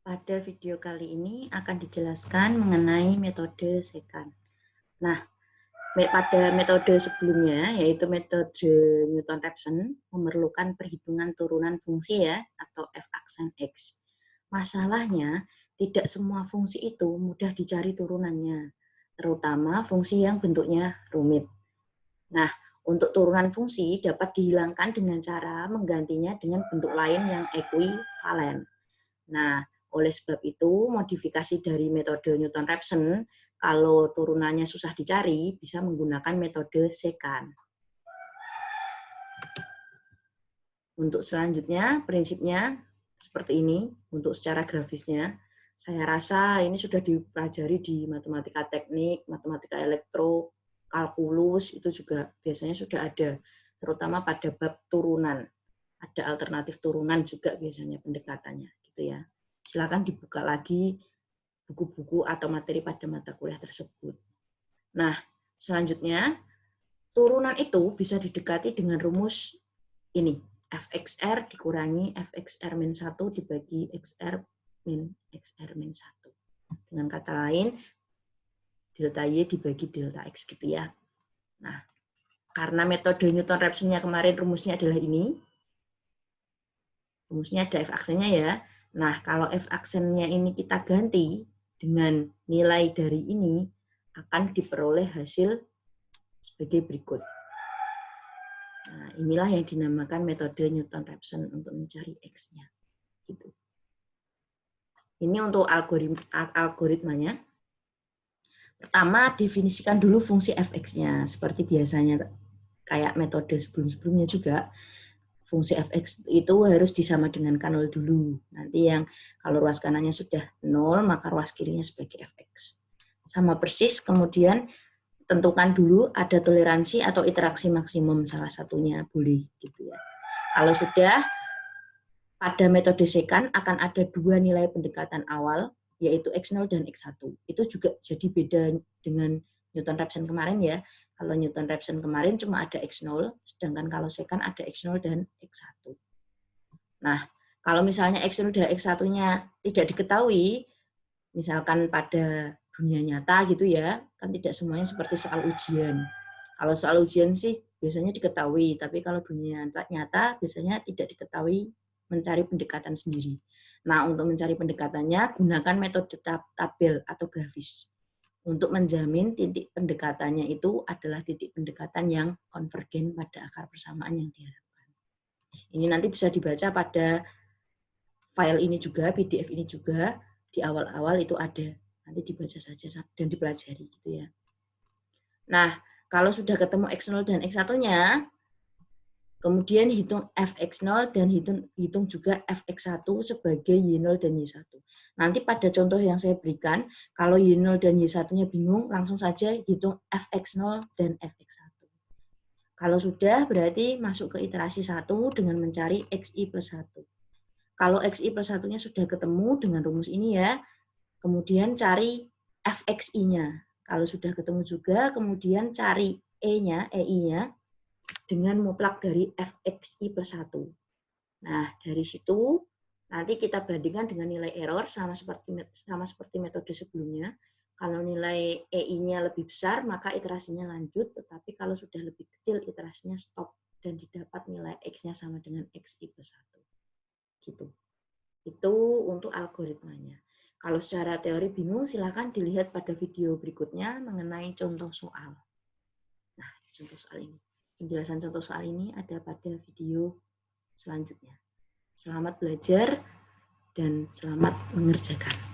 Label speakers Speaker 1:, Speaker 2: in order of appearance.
Speaker 1: Pada video kali ini akan dijelaskan mengenai metode secant. Nah, pada metode sebelumnya, yaitu metode Newton-Raphson, memerlukan perhitungan turunan fungsi ya, atau f aksen x. Masalahnya, tidak semua fungsi itu mudah dicari turunannya, terutama fungsi yang bentuknya rumit. Nah, untuk turunan fungsi dapat dihilangkan dengan cara menggantinya dengan bentuk lain yang ekuivalen. Nah, oleh sebab itu, modifikasi dari metode Newton-Raphson, kalau turunannya susah dicari, bisa menggunakan metode secant. Untuk selanjutnya, prinsipnya seperti ini, untuk secara grafisnya. Saya rasa ini sudah dipelajari di matematika teknik, matematika elektro, kalkulus, itu juga biasanya sudah ada, terutama pada bab turunan. Ada alternatif turunan juga biasanya pendekatannya, gitu ya. Silakan dibuka lagi buku-buku atau materi pada mata kuliah tersebut. Nah, selanjutnya, turunan itu bisa didekati dengan rumus ini, fxr dikurangi fxr-1 dibagi xr-1. Dengan kata lain, delta y dibagi delta x gitu ya. Nah, karena metode Newton-Raphson-nya kemarin rumusnya adalah ini, rumusnya ada f aksennya ya. Nah, kalau f aksennya ini kita ganti dengan nilai dari ini, akan diperoleh hasil sebagai berikut. Nah, inilah yang dinamakan metode Newton-Raphson untuk mencari x-nya. Gitu. Ini untuk algoritmanya. Pertama, definisikan dulu fungsi fx-nya. Seperti biasanya, kayak metode sebelum-sebelumnya juga, fungsi fx itu harus disama dengan 0 dulu. Nanti yang kalau ruas kanannya sudah 0, maka ruas kirinya sebagai fx. Sama persis, kemudian tentukan dulu ada toleransi atau interaksi maksimum salah satunya, boleh gitu ya. Kalau sudah, pada metode secant akan ada dua nilai pendekatan awal, yaitu x0 dan x1. Itu juga jadi beda dengan Newton-Raphson kemarin ya. Kalau Newton-Raphson kemarin cuma ada x0, sedangkan kalau secant ada x0 dan x1. Nah, kalau misalnya x0 dan x1-nya tidak diketahui, misalkan pada dunia nyata gitu ya, kan tidak semuanya seperti soal ujian. Kalau soal ujian sih biasanya diketahui, tapi kalau dunia nyata biasanya tidak diketahui, mencari pendekatan sendiri. Nah, untuk mencari pendekatannya, gunakan metode tabel atau grafis. Untuk menjamin titik pendekatannya itu adalah titik pendekatan yang konvergen pada akar persamaan yang diharapkan. Ini nanti bisa dibaca pada file ini juga, PDF ini juga, di awal-awal itu ada. Nanti dibaca saja dan dipelajari gitu ya. Nah, kalau sudah ketemu X0 dan X1-nya, kemudian hitung fx0 dan hitung juga fx1 sebagai y0 dan y1. Nanti pada contoh yang saya berikan, kalau y0 dan y1-nya bingung, langsung saja hitung fx0 dan fx1. Kalau sudah, berarti masuk ke iterasi 1 dengan mencari xi plus 1. Kalau xi plus 1-nya sudah ketemu dengan rumus ini ya, kemudian cari fxi-nya. Kalau sudah ketemu juga, kemudian cari e-nya, ei-nya, dengan mutlak dari fxi plus 1. Nah, dari situ nanti kita bandingkan dengan nilai error sama seperti metode sebelumnya. Kalau nilai ei-nya lebih besar, maka iterasinya lanjut, tetapi kalau sudah lebih kecil, iterasinya stop dan didapat nilai x-nya sama dengan xi plus 1. Gitu. Itu untuk algoritmanya. Kalau secara teori bingung, silakan dilihat pada video berikutnya mengenai contoh soal. Nah, contoh soal ini. Penjelasan contoh soal ini ada pada video selanjutnya. Selamat belajar dan selamat mengerjakan.